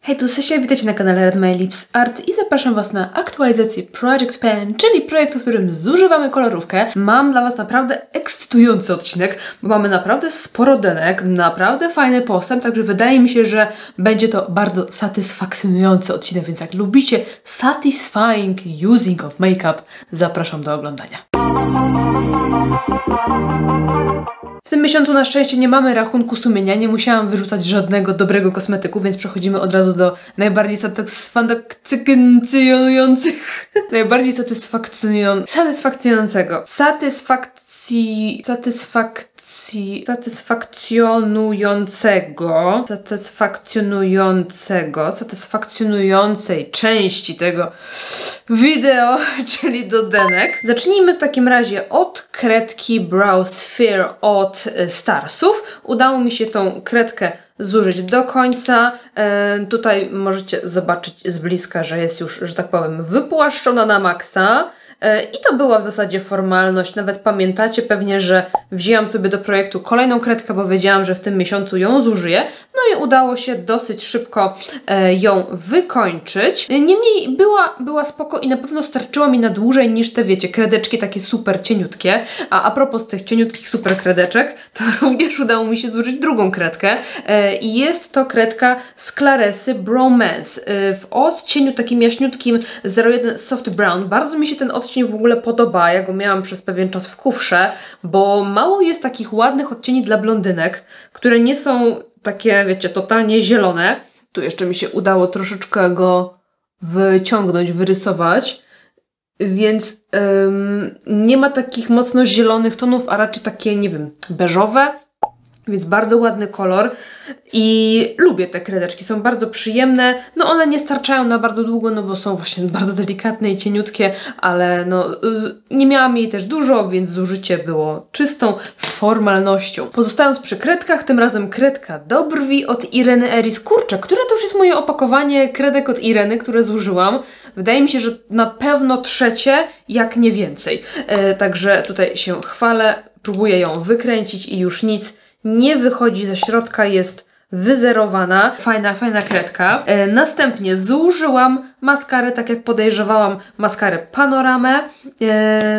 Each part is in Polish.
Hej, tu Sysia, witajcie na kanale Red My Lips Art i zapraszam Was na aktualizację Project Pen, czyli projekt, w którym zużywamy kolorówkę. Mam dla Was naprawdę ekscytujący odcinek, bo mamy naprawdę sporo denek, naprawdę fajny postęp, także wydaje mi się, że będzie to bardzo satysfakcjonujący odcinek, więc jak lubicie satisfying using of makeup, zapraszam do oglądania. W tym miesiącu na szczęście nie mamy rachunku sumienia, nie musiałam wyrzucać żadnego dobrego kosmetyku, więc przechodzimy od razu do najbardziej satysfakcjonującej części tego wideo, czyli do denek. Zacznijmy w takim razie od kredki Brow Sphere od Starsów. Udało mi się tą kredkę zużyć do końca. Tutaj możecie zobaczyć z bliska, że jest już, że tak powiem, wypłaszczona na maksa. I to była w zasadzie formalność. Nawet pamiętacie pewnie, że wzięłam sobie do projektu kolejną kredkę, bo wiedziałam, że w tym miesiącu ją zużyję. No i udało się dosyć szybko ją wykończyć. Niemniej była spoko i na pewno starczyła mi na dłużej niż te, wiecie, kredeczki takie super cieniutkie. A propos tych cieniutkich super kredeczek, to również udało mi się zużyć drugą kredkę. I jest to kredka z Claressy Bromance w odcieniu takim jaśniutkim 01 Soft Brown. Bardzo mi się ten odcień w ogóle podoba, ja go miałam przez pewien czas w kufrze, bo mało jest takich ładnych odcieni dla blondynek, które nie są takie, wiecie, totalnie zielone. Tu jeszcze mi się udało troszeczkę go wyciągnąć, wyrysować, więc nie ma takich mocno zielonych tonów, a raczej takie, nie wiem, beżowe. Więc bardzo ładny kolor i lubię te kredeczki, są bardzo przyjemne. No one nie starczają na bardzo długo, no bo są właśnie bardzo delikatne i cieniutkie, ale no nie miałam jej też dużo, więc zużycie było czystą formalnością. Pozostając przy kredkach, tym razem kredka do brwi od Ireny Eris. Kurczę, które to już jest moje opakowanie kredek od Ireny, które zużyłam. Wydaje mi się, że na pewno trzecie, jak nie więcej. Także tutaj się chwalę, próbuję ją wykręcić i już nic nie wychodzi ze środka, jest wyzerowana. Fajna kredka. Następnie zużyłam maskarę, tak jak podejrzewałam, maskarę Panoramę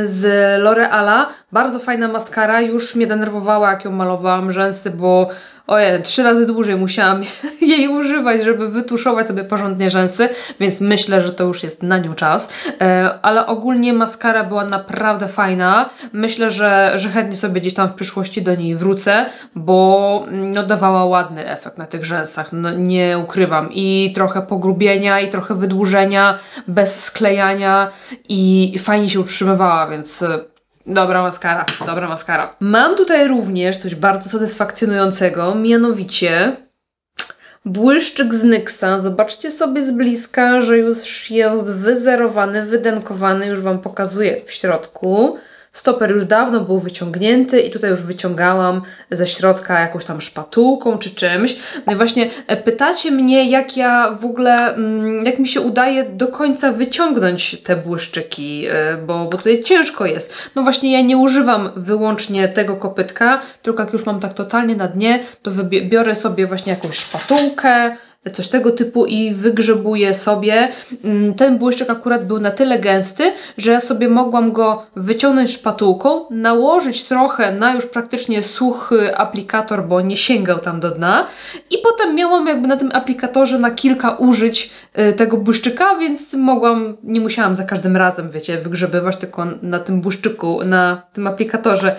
z L'Oreala. Bardzo fajna maskara, już mnie denerwowała, jak ją malowałam rzęsy, bo ojej, 3 razy dłużej musiałam jej używać, żeby wytuszować sobie porządnie rzęsy, więc myślę, że to już jest na nią czas. Ale ogólnie maskara była naprawdę fajna. Myślę, że chętnie sobie gdzieś tam w przyszłości do niej wrócę, bo no, dawała ładny efekt na tych rzęsach, no, nie ukrywam. I trochę pogrubienia, i trochę wydłużenia, bez sklejania i fajnie się utrzymywała, więc dobra maskara, dobra maskara. Mam tutaj również coś bardzo satysfakcjonującego, mianowicie błyszczyk z NYX-a. Zobaczcie sobie z bliska, że już jest wyzerowany, wydenkowany, już Wam pokazuję w środku. Stoper już dawno był wyciągnięty i tutaj już wyciągałam ze środka jakąś tam szpatułką czy czymś. No i właśnie pytacie mnie, jak ja w ogóle, jak mi się udaje do końca wyciągnąć te błyszczyki, bo tutaj ciężko jest. No właśnie ja nie używam wyłącznie tego kopytka, tylko jak już mam tak totalnie na dnie, to biorę sobie właśnie jakąś szpatułkę, coś tego typu i wygrzebuję sobie. Ten błyszczyk akurat był na tyle gęsty, że ja sobie mogłam go wyciągnąć szpatułką, nałożyć trochę na już praktycznie suchy aplikator, bo nie sięgał tam do dna i potem miałam jakby na tym aplikatorze na kilka użyć tego błyszczyka, więc nie musiałam za każdym razem, wiecie, wygrzebywać, tylko na tym błyszczyku, na tym aplikatorze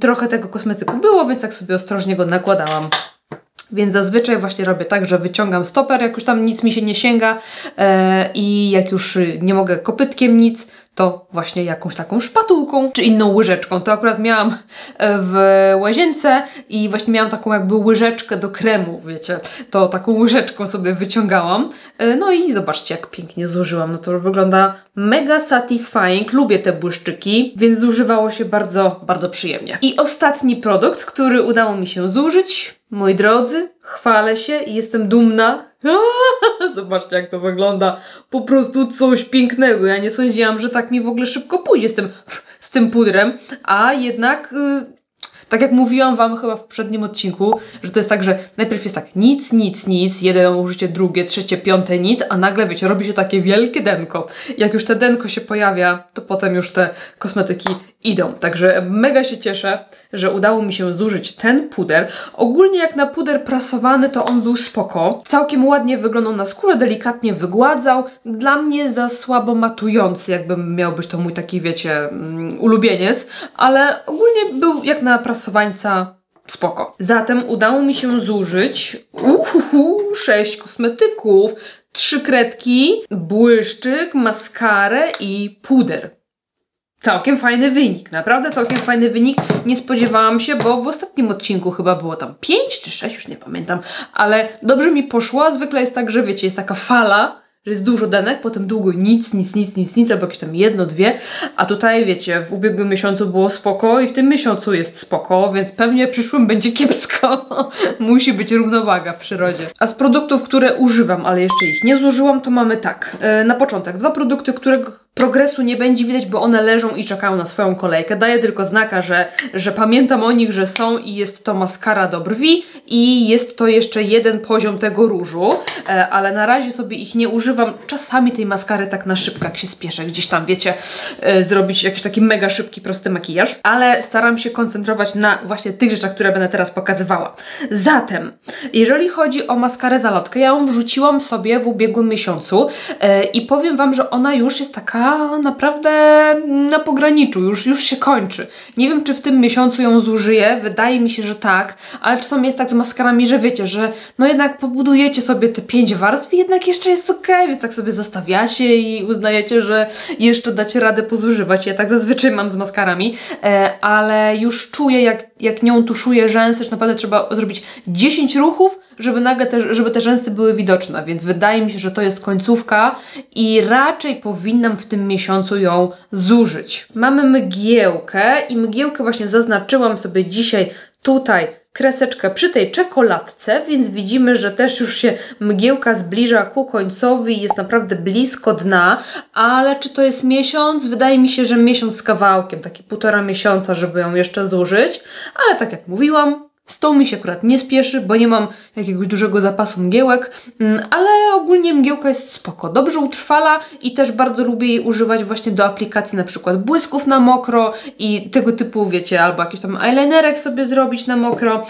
trochę tego kosmetyku było, więc tak sobie ostrożnie go nakładałam. Więc zazwyczaj właśnie robię tak, że wyciągam stoper, jak już tam nic mi się nie sięga i jak już nie mogę kopytkiem nic, to właśnie jakąś taką szpatułką czy inną łyżeczką. To akurat miałam w łazience i właśnie miałam taką jakby łyżeczkę do kremu, wiecie. To taką łyżeczką sobie wyciągałam. No i zobaczcie, jak pięknie zużyłam. No to wygląda mega satisfying. Lubię te błyszczyki, więc zużywało się bardzo, bardzo przyjemnie. I ostatni produkt, który udało mi się zużyć, moi drodzy, chwalę się i jestem dumna. Zobaczcie, jak to wygląda. Po prostu coś pięknego. Ja nie sądziłam, że tak mi w ogóle szybko pójdzie z tym pudrem, a jednak Tak jak mówiłam Wam chyba w poprzednim odcinku, że to jest tak, że najpierw jest tak nic, nic, nic, jeden użycie, drugie, trzecie, piąte nic, a nagle wiecie, robi się takie wielkie denko. Jak już te denko się pojawia, to potem już te kosmetyki idą. Także mega się cieszę, że udało mi się zużyć ten puder. Ogólnie jak na puder prasowany, to on był spoko. Całkiem ładnie wyglądał na skórze, delikatnie wygładzał. Dla mnie za słabo matujący, jakby miał być to mój taki, wiecie, ulubieniec, ale ogólnie był jak na prasowańca spoko. Zatem udało mi się zużyć 6 kosmetyków, 3 kredki, błyszczyk, maskarę i puder. Całkiem fajny wynik, naprawdę całkiem fajny wynik. Nie spodziewałam się, bo w ostatnim odcinku chyba było tam 5 czy 6, już nie pamiętam, ale dobrze mi poszło. Zwykle jest tak, że wiecie, jest taka fala, że jest dużo denek, potem długo nic, albo jakieś tam jedno, dwie, a tutaj wiecie, w ubiegłym miesiącu było spoko i w tym miesiącu jest spoko, więc pewnie w przyszłym będzie kiepsko. Musi być równowaga w przyrodzie. A z produktów, które używam, ale jeszcze ich nie zużyłam, to mamy tak, na początek 2 produkty, których progresu nie będzie widać, bo one leżą i czekają na swoją kolejkę. Daję tylko znaka, że pamiętam o nich, że są i jest to maskara do brwi i jest to jeszcze jeden poziom tego różu, ale na razie sobie ich nie używam. Czasami tej maskary tak na szybko, jak się spieszę gdzieś tam, wiecie, zrobić jakiś taki mega szybki, prosty makijaż, ale staram się koncentrować na właśnie tych rzeczach, które będę teraz pokazywała. Zatem, jeżeli chodzi o maskarę Zalotkę, ja ją wrzuciłam sobie w ubiegłym miesiącu i powiem Wam, że ona już jest taka naprawdę na pograniczu, już się kończy. Nie wiem, czy w tym miesiącu ją zużyję, wydaje mi się, że tak, ale czasami jest tak z maskarami, że wiecie, że no jednak pobudujecie sobie te 5 warstw i jednak jeszcze jest okej, więc tak sobie zostawiacie i uznajecie, że jeszcze dacie radę pozużywać. Ja tak zazwyczaj mam z maskarami, ale już czuję, jak nią tuszuję rzęsy, że naprawdę trzeba zrobić 10 ruchów, żeby te rzęsy były widoczne, więc wydaje mi się, że to jest końcówka i raczej powinnam w tym miesiącu ją zużyć. Mamy mgiełkę i mgiełkę właśnie zaznaczyłam sobie dzisiaj tutaj kreseczkę przy tej czekoladce, więc widzimy, że też już się mgiełka zbliża ku końcowi, jest naprawdę blisko dna, ale czy to jest miesiąc? Wydaje mi się, że miesiąc z kawałkiem, taki 1,5 miesiąca, żeby ją jeszcze zużyć, ale tak jak mówiłam, z tą mi się akurat nie spieszy, bo nie mam jakiegoś dużego zapasu mgiełek, ale ogólnie mgiełka jest spoko, dobrze utrwala i też bardzo lubię jej używać właśnie do aplikacji na przykład błysków na mokro i tego typu, wiecie, albo jakiś tam eyelinerek sobie zrobić na mokro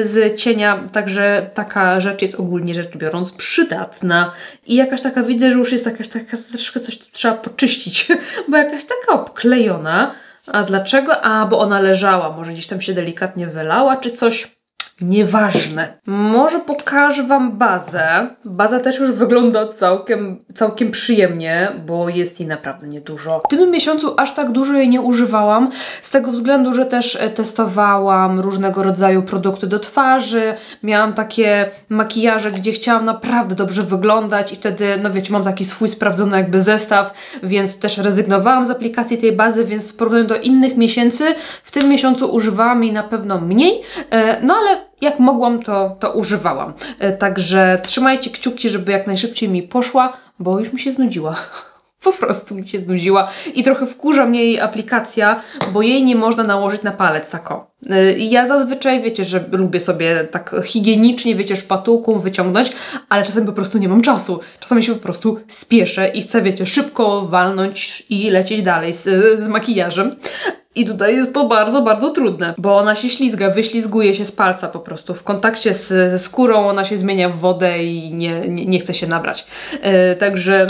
z cienia, także taka rzecz jest ogólnie rzecz biorąc przydatna i jakaś taka widzę, że już jest jakaś taka troszkę coś trzeba poczyścić, bo jakaś taka obklejona. A dlaczego? Bo ona leżała, może gdzieś tam się delikatnie wylała, czy coś. Nieważne. Może pokażę Wam bazę. Baza też już wygląda całkiem przyjemnie, bo jest jej naprawdę niedużo. W tym miesiącu aż tak dużo jej nie używałam, z tego względu, że też testowałam różnego rodzaju produkty do twarzy. Miałam takie makijaże, gdzie chciałam naprawdę dobrze wyglądać i wtedy, no wiecie, mam taki swój sprawdzony jakby zestaw, więc też rezygnowałam z aplikacji tej bazy, więc w porównaniu do innych miesięcy, w tym miesiącu używałam jej na pewno mniej, no ale jak mogłam, to używałam. Także trzymajcie kciuki, żeby jak najszybciej mi poszła, bo już mi się znudziła. Po prostu mi się znudziła i trochę wkurza mnie jej aplikacja, bo jej nie można nałożyć na palec tak o. Ja zazwyczaj, wiecie, że lubię sobie tak higienicznie, wiecie, szpatułką wyciągnąć, ale czasem po prostu nie mam czasu. Czasami się po prostu spieszę i chcę, wiecie, szybko walnąć i lecieć dalej z makijażem. I tutaj jest to bardzo, bardzo trudne, bo ona się ślizga, wyślizguje się z palca po prostu. W kontakcie ze skórą ona się zmienia w wodę i nie chce się nabrać. Także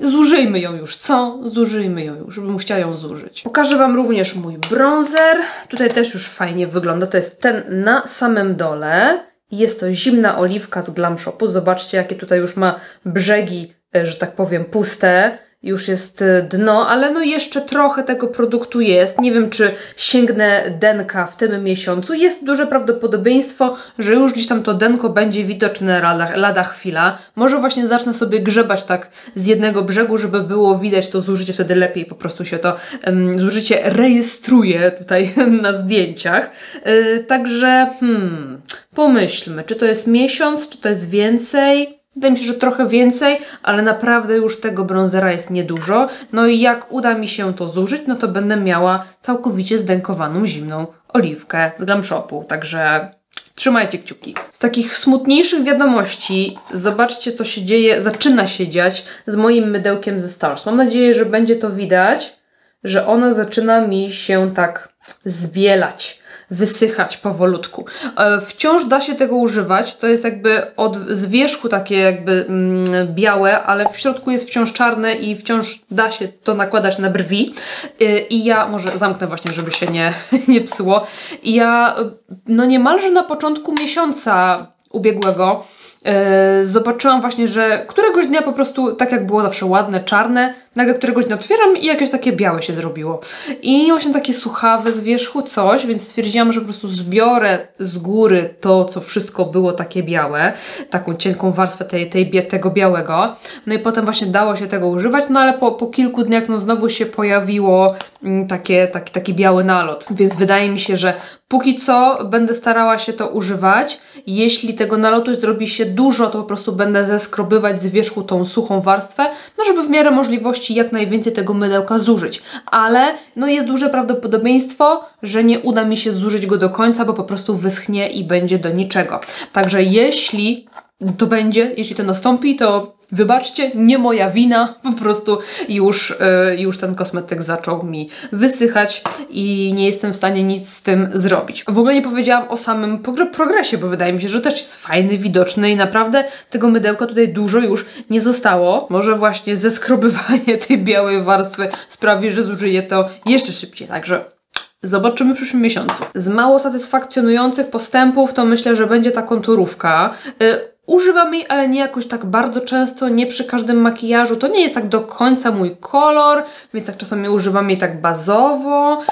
zużyjmy ją już, co? Zużyjmy ją już, bym chciała ją zużyć. Pokażę Wam również mój bronzer. Tutaj też już fajnie wygląda. To jest ten na samym dole. Jest to zimna oliwka z Glam Shopu. Zobaczcie, jakie tutaj już ma brzegi, że tak powiem, puste. Już jest dno, ale no jeszcze trochę tego produktu jest. Nie wiem, czy sięgnę denka w tym miesiącu. Jest duże prawdopodobieństwo, że już gdzieś tam to denko będzie widoczne lada chwila. Może właśnie zacznę sobie grzebać tak z jednego brzegu, żeby było widać to zużycie, wtedy lepiej po prostu się to zużycie rejestruje tutaj na zdjęciach. Także pomyślmy, czy to jest miesiąc, czy to jest więcej. Wydaje mi się, że trochę więcej, ale naprawdę już tego bronzera jest niedużo. No i jak uda mi się to zużyć, no to będę miała całkowicie zdenkowaną zimną oliwkę z Glam Shopu, także trzymajcie kciuki. Z takich smutniejszych wiadomości zobaczcie, co się dzieje, zaczyna się dziać z moim mydełkiem ze Stars. Mam nadzieję, że będzie to widać, że ono zaczyna mi się tak zbielać, wysychać powolutku. Wciąż da się tego używać, to jest jakby z wierzchu takie jakby białe, ale w środku jest wciąż czarne i wciąż da się to nakładać na brwi. I ja, może zamknę właśnie, żeby się nie psuło. I ja no niemalże na początku miesiąca ubiegłego zobaczyłam właśnie, że któregoś dnia po prostu, tak jak było zawsze ładne, czarne, nagle któregoś dnia otwieram i jakieś takie białe się zrobiło. I właśnie takie suchawe z wierzchu coś, więc stwierdziłam, że po prostu zbiorę z góry to, co wszystko było takie białe, taką cienką warstwę tego białego. No i potem właśnie dało się tego używać, no ale po kilku dniach no znowu się pojawiło taki biały nalot. Więc wydaje mi się, że póki co będę starała się to używać. Jeśli tego nalotu zrobi się dużo, to po prostu będę zeskrobywać z wierzchu tą suchą warstwę, no żeby w miarę możliwości jak najwięcej tego mydełka zużyć. Ale no jest duże prawdopodobieństwo, że nie uda mi się zużyć go do końca, bo po prostu wyschnie i będzie do niczego. Także jeśli to nastąpi, to wybaczcie, nie moja wina, po prostu już ten kosmetyk zaczął mi wysychać i nie jestem w stanie nic z tym zrobić. W ogóle nie powiedziałam o samym progresie, bo wydaje mi się, że też jest fajny, widoczny i naprawdę tego mydełka tutaj dużo już nie zostało. Może właśnie zeskrobywanie tej białej warstwy sprawi, że zużyję to jeszcze szybciej, także zobaczymy w przyszłym miesiącu. Z mało satysfakcjonujących postępów to myślę, że będzie ta konturówka. Używam jej, ale nie jakoś tak bardzo często, nie przy każdym makijażu. To nie jest tak do końca mój kolor, więc tak czasami używam jej tak bazowo,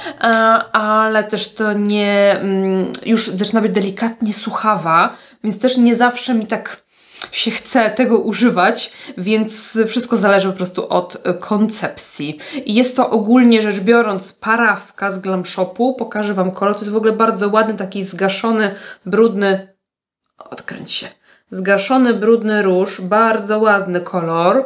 ale też to nie... już zaczyna być delikatnie suchawa, więc też nie zawsze mi tak się chce tego używać, więc wszystko zależy po prostu od koncepcji. I jest to ogólnie rzecz biorąc parawka z Glam Shopu. Pokażę Wam kolor. To jest w ogóle bardzo ładny, taki zgaszony, brudny... Odkręć się. Zgaszony, brudny róż, bardzo ładny kolor.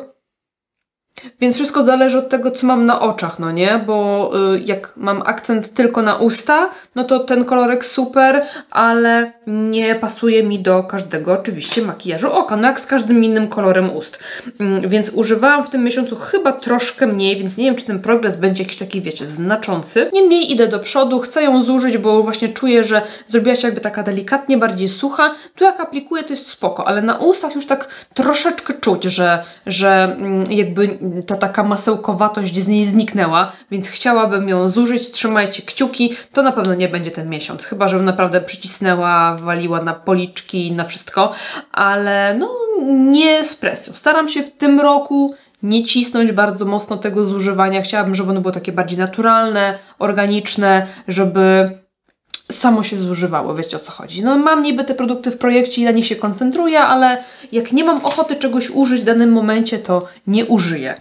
Więc wszystko zależy od tego, co mam na oczach, no nie? Bo jak mam akcent tylko na usta, no to ten kolorek super, ale nie pasuje mi do każdego oczywiście makijażu oka, no jak z każdym innym kolorem ust. Więc używałam w tym miesiącu chyba troszkę mniej, więc nie wiem, czy ten progres będzie jakiś taki, wiecie, znaczący. Niemniej idę do przodu, chcę ją zużyć, bo właśnie czuję, że zrobiła się jakby taka delikatnie bardziej sucha. Tu jak aplikuję, to jest spoko, ale na ustach już tak troszeczkę czuć, że jakby ta taka masełkowatość z niej zniknęła, więc chciałabym ją zużyć. Trzymajcie kciuki, to na pewno nie będzie ten miesiąc, chyba żebym naprawdę przycisnęła, waliła na policzki, na wszystko, ale no nie z presją. Staram się w tym roku nie cisnąć bardzo mocno tego zużywania. Chciałabym, żeby ono było takie bardziej naturalne, organiczne, żeby samo się zużywało, wiecie o co chodzi. No mam niby te produkty w projekcie i na nich się koncentruję, ale jak nie mam ochoty czegoś użyć w danym momencie, to nie użyję.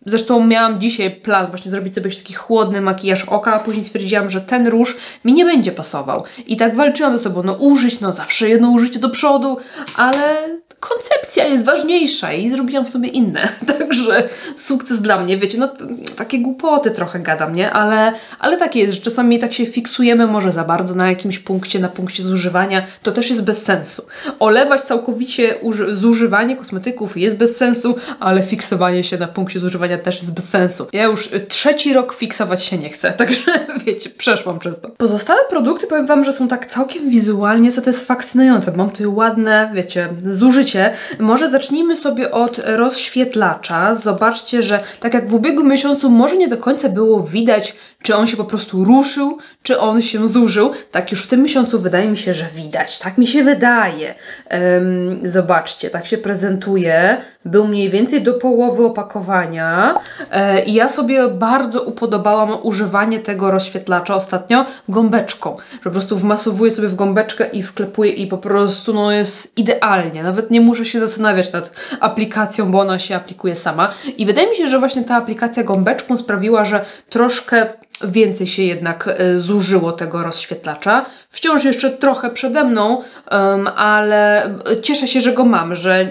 Zresztą miałam dzisiaj plan właśnie zrobić sobie taki chłodny makijaż oka, a później stwierdziłam, że ten róż mi nie będzie pasował. I tak walczyłam ze sobą, no użyć, no zawsze jedno użycie do przodu, ale koncepcja jest ważniejsza i zrobiłam sobie inne. Także sukces dla mnie, wiecie, no takie głupoty trochę gadam, nie? Ale tak jest, że czasami tak się fiksujemy może za bardzo na jakimś punkcie, na punkcie zużywania, to też jest bez sensu. Olewać całkowicie zużywanie kosmetyków jest bez sensu, ale fiksowanie się na punkcie zużywania też jest bez sensu. Ja już 3. rok fiksować się nie chcę, także wiecie, przeszłam przez to. Pozostałe produkty powiem Wam, że są tak całkiem wizualnie satysfakcjonujące. Mam tutaj ładne, wiecie, zużycie. Może zacznijmy sobie od rozświetlacza. Zobaczcie, że tak jak w ubiegłym miesiącu może nie do końca było widać, czy on się po prostu ruszył, czy on się zużył. Tak już w tym miesiącu wydaje mi się, że widać. Tak mi się wydaje. Zobaczcie, tak się prezentuje. Był mniej więcej do połowy opakowania. I ja sobie bardzo upodobałam używanie tego rozświetlacza ostatnio gąbeczką. Że po prostu wmasowuję sobie w gąbeczkę i wklepuję i po prostu no jest idealnie. Nawet nie muszę się zastanawiać nad aplikacją, bo ona się aplikuje sama. I wydaje mi się, że właśnie ta aplikacja gąbeczką sprawiła, że troszkę więcej się jednak zużyło tego rozświetlacza. Wciąż jeszcze trochę przede mną, ale cieszę się, że go mam, że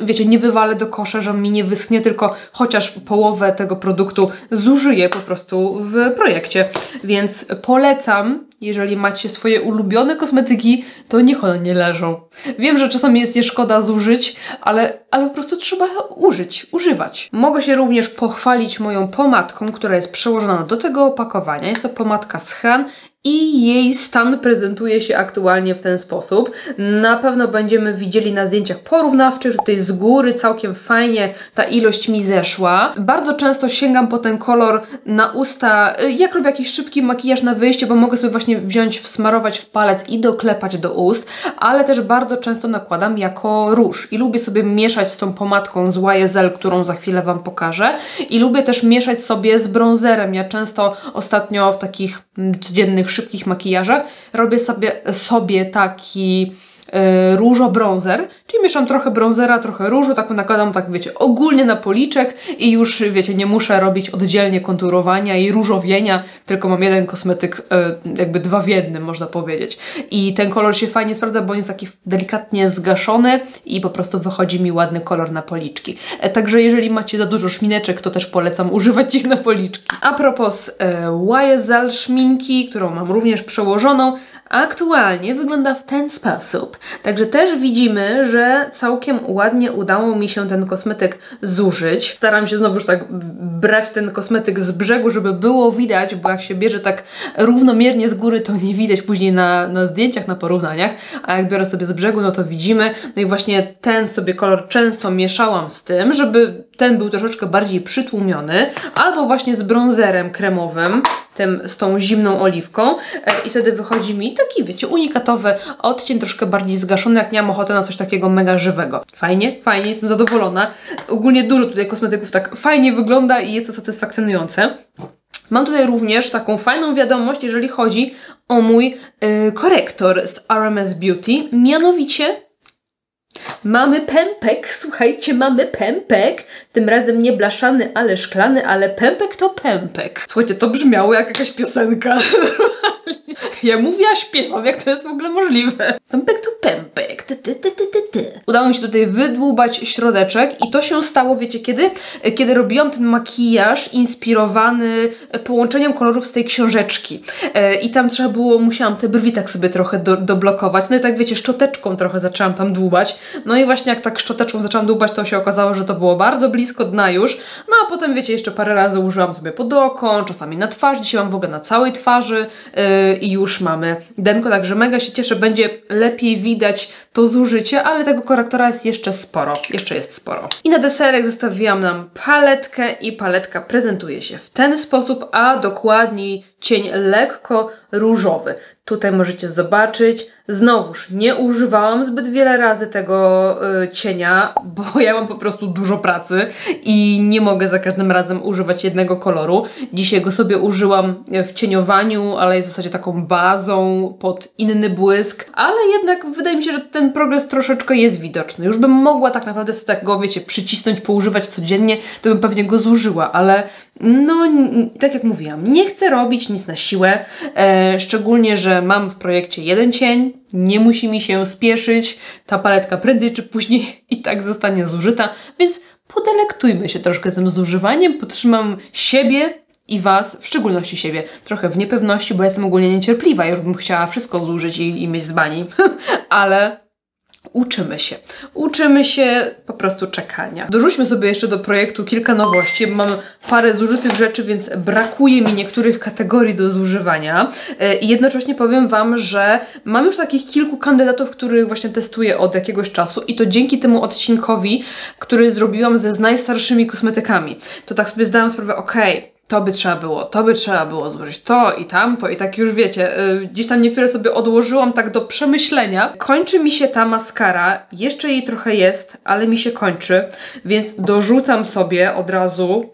wiecie, nie wywalę do kosza, że on mi nie wyschnie, tylko chociaż połowę tego produktu zużyję po prostu w projekcie. Więc polecam, jeżeli macie swoje ulubione kosmetyki, to niech one nie leżą. Wiem, że czasami jest je szkoda zużyć, ale po prostu trzeba używać. Mogę się również pochwalić moją pomadką, która jest przełożona do tego opakowania. Jest to pomadka z Han i jej stan prezentuje się aktualnie w ten sposób. Na pewno będziemy widzieli na zdjęciach porównawczych, że tutaj z góry całkiem fajnie ta ilość mi zeszła. Bardzo często sięgam po ten kolor na usta, jak robię jakiś szybki makijaż na wyjście, bo mogę sobie właśnie wziąć, wsmarować w palec i doklepać do ust, ale też bardzo często nakładam jako róż i lubię sobie mieszać z tą pomadką z YSL, którą za chwilę Wam pokażę, i lubię też mieszać sobie z bronzerem. Ja często ostatnio w takich codziennych, szybkich makijażach robię sobie taki różo-bronzer, czyli mieszam trochę bronzera, trochę różu, tak nakładam, tak wiecie, ogólnie na policzek i już wiecie, nie muszę robić oddzielnie konturowania i różowienia, tylko mam jeden kosmetyk, jakby 2 w 1, można powiedzieć. I ten kolor się fajnie sprawdza, bo on jest taki delikatnie zgaszony i po prostu wychodzi mi ładny kolor na policzki. Także jeżeli macie za dużo szmineczek, to też polecam używać ich na policzki. A propos YSL szminki, którą mam również przełożoną, aktualnie wygląda w ten sposób. Także też widzimy, że całkiem ładnie udało mi się ten kosmetyk zużyć. Staram się znowu już tak brać ten kosmetyk z brzegu, żeby było widać, bo jak się bierze tak równomiernie z góry, to nie widać później na zdjęciach, na porównaniach, a jak biorę sobie z brzegu, no to widzimy. No i właśnie ten sobie kolor często mieszałam z tym, żeby ten był troszeczkę bardziej przytłumiony, albo właśnie z bronzerem kremowym, z tą zimną oliwką, i wtedy wychodzi mi taki, wiecie, unikatowy odcień, troszkę bardziej zgaszony, jak nie mam ochoty na coś takiego mega żywego. Fajnie, jestem zadowolona. Ogólnie dużo tutaj kosmetyków tak fajnie wygląda i jest to satysfakcjonujące. Mam tutaj również taką fajną wiadomość, jeżeli chodzi o mój korektor z RMS Beauty, mianowicie mamy pępek, słuchajcie, mamy pępek, tym razem nie blaszany, ale szklany, ale pępek to pępek. Słuchajcie, to brzmiało jak jakaś piosenka. Ja mówię, a śpiewam, jak to jest w ogóle możliwe. Pępek to pępek. Udało mi się tutaj wydłubać środeczek i to się stało, wiecie kiedy? Kiedy robiłam ten makijaż inspirowany połączeniem kolorów z tej książeczki. I tam trzeba było, musiałam te brwi tak sobie trochę doblokować. No i tak wiecie, szczoteczką trochę zaczęłam tam dłubać. No i właśnie jak tak szczoteczką zaczęłam dłubać, to się okazało, że to było bardzo blisko dna już. No a potem wiecie, jeszcze parę razy użyłam sobie pod oko, czasami na twarz. Dzisiaj mam w ogóle na całej twarzy i już mamy denko, także mega się cieszę, będzie lepiej widać to zużycie, ale tego korektora jest jeszcze sporo. I na deserek zostawiłam nam paletkę i paletka prezentuje się w ten sposób, a dokładniej cień lekko różowy. Tutaj możecie zobaczyć, znowuż nie używałam zbyt wiele razy tego cienia, bo ja mam po prostu dużo pracy i nie mogę za każdym razem używać jednego koloru. Dzisiaj go sobie użyłam w cieniowaniu, ale jest w zasadzie taką bazą pod inny błysk, ale jednak wydaje mi się, że ten progres troszeczkę jest widoczny. Już bym mogła tak naprawdę sobie tak go, wiecie, przycisnąć, poużywać codziennie, to bym pewnie go zużyła, ale no, tak jak mówiłam, nie chcę robić nic na siłę, szczególnie, że mam w projekcie jeden cień, nie musi mi się spieszyć, ta paletka prędzej czy później i tak zostanie zużyta, więc podelektujmy się troszkę tym zużywaniem, podtrzymam siebie i Was, w szczególności siebie, trochę w niepewności, bo jestem ogólnie niecierpliwa, już bym chciała wszystko zużyć i mieć z bani, ale uczymy się po prostu czekania. Dorzućmy sobie jeszcze do projektu kilka nowości, bo mam parę zużytych rzeczy, więc brakuje mi niektórych kategorii do zużywania. I jednocześnie powiem Wam, że mam już takich kilku kandydatów, których właśnie testuję od jakiegoś czasu i to dzięki temu odcinkowi, który zrobiłam z najstarszymi kosmetykami. To tak sobie zdałam sprawę, okej, to by trzeba było zużyć to i tamto i tak już wiecie, gdzieś tam niektóre sobie odłożyłam tak do przemyślenia. Kończy mi się ta maskara, jeszcze jej trochę jest, ale mi się kończy, więc dorzucam sobie od razu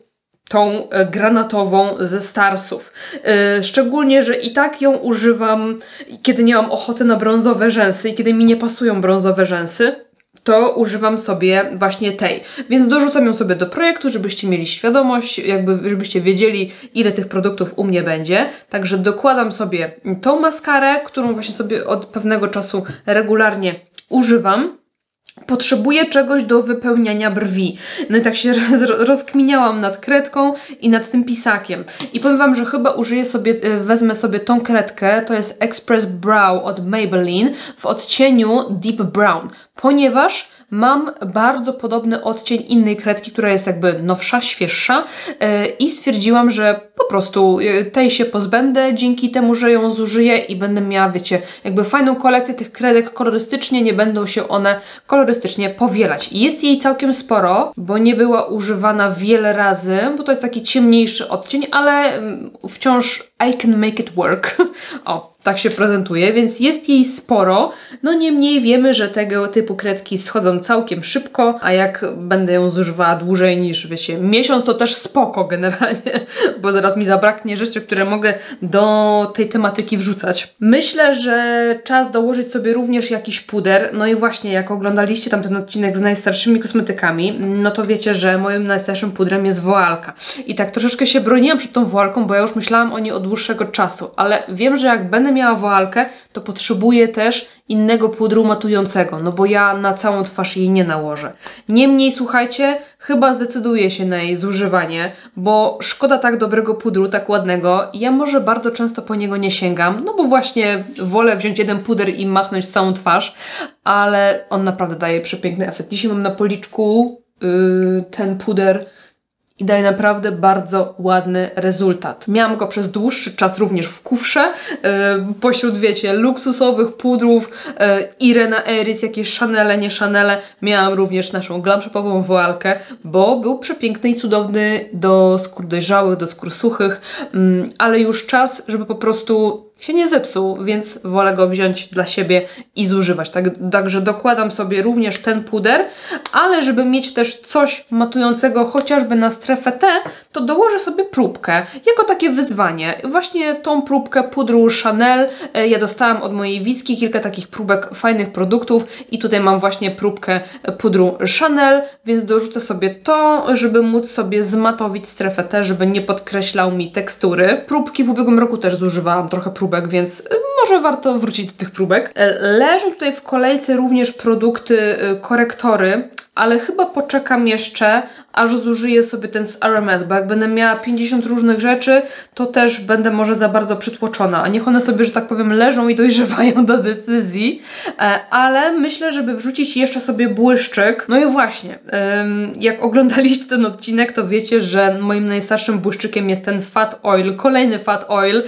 tą granatową ze Starsów. Szczególnie, że i tak ją używam, kiedy nie mam ochoty na brązowe rzęsy i kiedy mi nie pasują brązowe rzęsy, to używam sobie właśnie tej. Więc dorzucam ją sobie do projektu, żebyście mieli świadomość, jakby żebyście wiedzieli, ile tych produktów u mnie będzie. Także dokładam sobie tą maskarę, którą właśnie sobie od pewnego czasu regularnie używam. potrzebuję czegoś do wypełniania brwi. No i tak się rozkminiałam nad kredką i nad tym pisakiem. I powiem Wam, że chyba wezmę sobie tą kredkę, to jest Express Brow od Maybelline w odcieniu Deep Brown, ponieważ mam bardzo podobny odcień innej kredki, która jest jakby nowsza, świeższa i stwierdziłam, że po prostu tej się pozbędę dzięki temu, że ją zużyję i będę miała, wiecie, jakby fajną kolekcję tych kredek kolorystycznie, nie będą się one kolorystycznie powielać. I jest jej całkiem sporo, bo nie była używana wiele razy, bo to jest taki ciemniejszy odcień, ale wciąż I can make it work. O, tak się prezentuje, więc jest jej sporo. No niemniej wiemy, że tego typu kredki schodzą całkiem szybko, a jak będę ją zużywała dłużej niż, wiecie, miesiąc, to też spoko generalnie, bo zaraz mi zabraknie rzeczy, które mogę do tej tematyki wrzucać. Myślę, że czas dołożyć sobie również jakiś puder. No i właśnie, jak oglądaliście tamten odcinek z najstarszymi kosmetykami, no to wiecie, że moim najstarszym pudrem jest woalka. I tak troszeczkę się broniłam przed tą woalką, bo ja już myślałam o niej od dłuższego czasu, ale wiem, że jak będę miała woalkę, to potrzebuję też innego pudru matującego, no bo ja na całą twarz jej nie nałożę. Niemniej, słuchajcie, chyba zdecyduję się na jej zużywanie, bo szkoda tak dobrego pudru, tak ładnego. Ja może bardzo często po niego nie sięgam, no bo właśnie wolę wziąć jeden puder i machnąć całą twarz, ale on naprawdę daje przepiękny efekt. Dzisiaj mam na policzku ten puder i daje naprawdę bardzo ładny rezultat. Miałam go przez dłuższy czas również w kufrze, pośród, wiecie, luksusowych pudrów, Irena Eris, jakieś Chanele, nie Chanele. Miałam również naszą Glam Shopową woalkę, bo był przepiękny i cudowny do skór dojrzałych, do skór suchych, ale już czas, żeby po prostu się nie zepsuł, więc wolę go wziąć dla siebie i zużywać. Także dokładam sobie również ten puder, ale żeby mieć też coś matującego chociażby na strefę T, to dołożę sobie próbkę, jako takie wyzwanie. Właśnie tą próbkę pudru Chanel ja dostałam od mojej Wicki, kilka takich próbek fajnych produktów i tutaj mam właśnie próbkę pudru Chanel, więc dorzucę sobie to, żeby móc sobie zmatowić strefę T, żeby nie podkreślał mi tekstury. Próbki w ubiegłym roku też zużywałam trochę próbek, więc może warto wrócić do tych próbek. Leżą tutaj w kolejce również produkty, korektory, ale chyba poczekam jeszcze, aż zużyję sobie ten z RMS, bo jak będę miała 50 różnych rzeczy, to też będę może za bardzo przytłoczona, a niech one sobie, że tak powiem, leżą i dojrzewają do decyzji, ale myślę, żeby wrzucić jeszcze sobie błyszczyk. No i właśnie, jak oglądaliście ten odcinek, to wiecie, że moim najstarszym błyszczykiem jest ten Fat Oil, kolejny Fat Oil.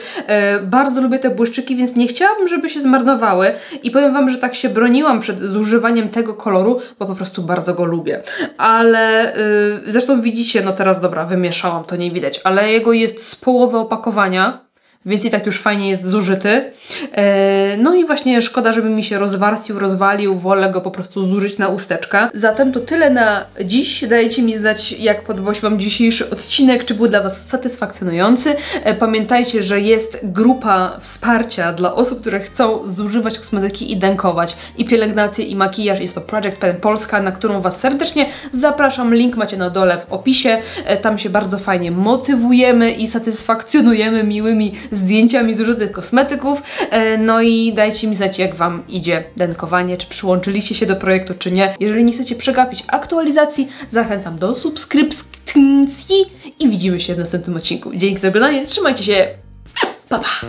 Bardzo lubię te błyszczyki, więc nie chciałabym, żeby się zmarnowały i powiem Wam, że tak się broniłam przed zużywaniem tego koloru, bo po prostu bardzo go lubię. Ale zresztą widzicie, no teraz dobra, wymieszałam, to nie widać, ale jego jest z połowy opakowania, więc i tak już fajnie jest zużyty. No i właśnie szkoda, żeby mi się rozwarstwił, rozwalił, wolę go po prostu zużyć na usteczka. Zatem to tyle na dziś. Dajcie mi znać, jak podobał się Wam dzisiejszy odcinek, czy był dla Was satysfakcjonujący. Pamiętajcie, że jest grupa wsparcia dla osób, które chcą zużywać kosmetyki i denkować, i pielęgnację, i makijaż. Jest to Project Pen Polska, na którą Was serdecznie zapraszam. Link macie na dole w opisie. Tam się bardzo fajnie motywujemy i satysfakcjonujemy miłymi zdjęciami zużytych kosmetyków. No i dajcie mi znać, jak Wam idzie denkowanie, czy przyłączyliście się do projektu, czy nie. Jeżeli nie chcecie przegapić aktualizacji, zachęcam do subskrypcji i widzimy się w następnym odcinku. Dzięki za oglądanie, trzymajcie się, pa pa!